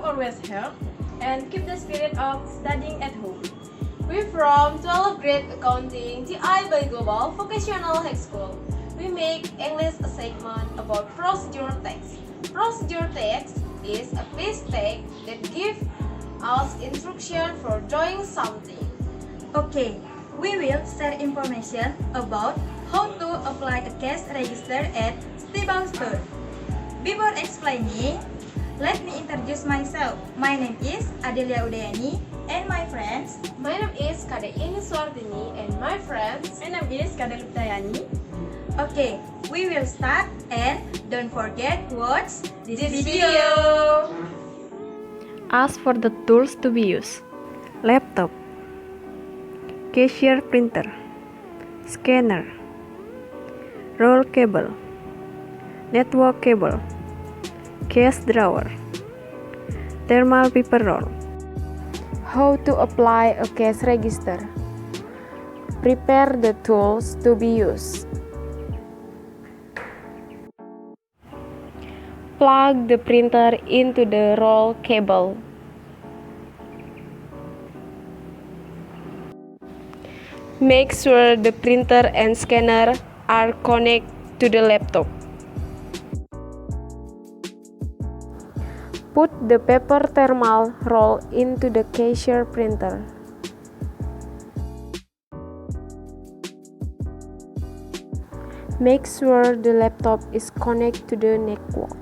always help and keep the spirit of studying at home. We're from 12th grade accounting TI by Global Vocational High School. We make English assignment about procedure text. Procedure text is a piece text that gives us instruction for doing something. Okay, we will share information about how to apply a cash register at Stable Store. Before explaining, let me introduce myself. My name is Adelia Udayani and my friends. My name is Kade Ini Suartini and my friends. My name is Kade Luptayani. Okay, we will start and don't forget watch this video. Ask for the tools to be used. Laptop, cashier printer, scanner, roll cable, network cable, case drawer, thermal paper roll. How to apply a cash register. Prepare the tools to be used. Plug the printer into the roll cable. Make sure the printer and scanner are connected to the laptop. Put the paper thermal roll into the cashier printer. Make sure the laptop is connected to the network.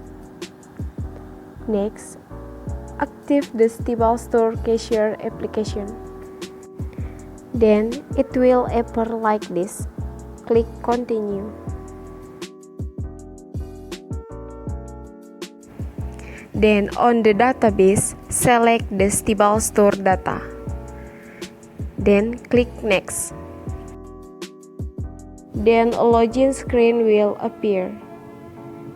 Next, activate the Stable Store cashier application. Then it will appear like this. Click Continue. Then on the database, select the Stable Store data. Then click Next. Then a login screen will appear.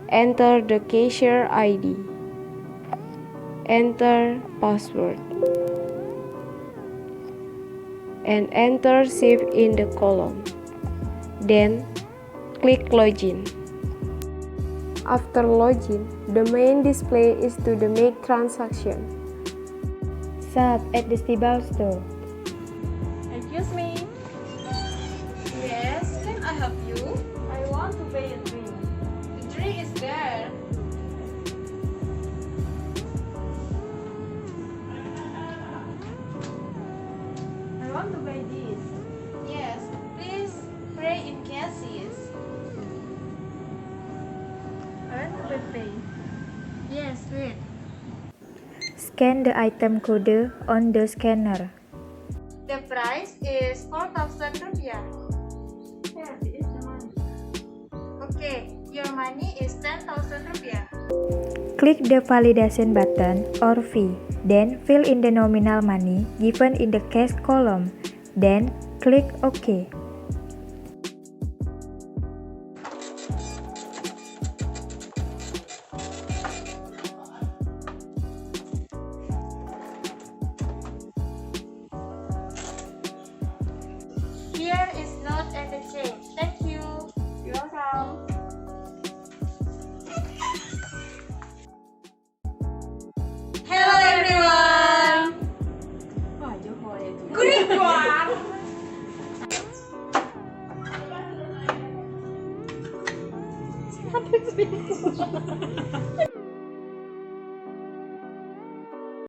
Enter the cashier ID. Enter password. And enter shift in the column. Then click Login. After login, the main display is to the make transaction. Shop at the Stable Store. Excuse me. Yes, can I help you? I want to buy a drink. The drink is there. I want to buy this. Yes, please pay in cashes. I want to pay. Yes, wait. Scan the item code on the scanner. The price is 4,000 rupiah. Here is the money. Okay, your money is 10,000 rupiah. Click the validation button or fee. Then fill in the nominal money given in the cash column. Then click OK. Here is note and the change. Thank you. You're welcome. Hello everyone. Good one.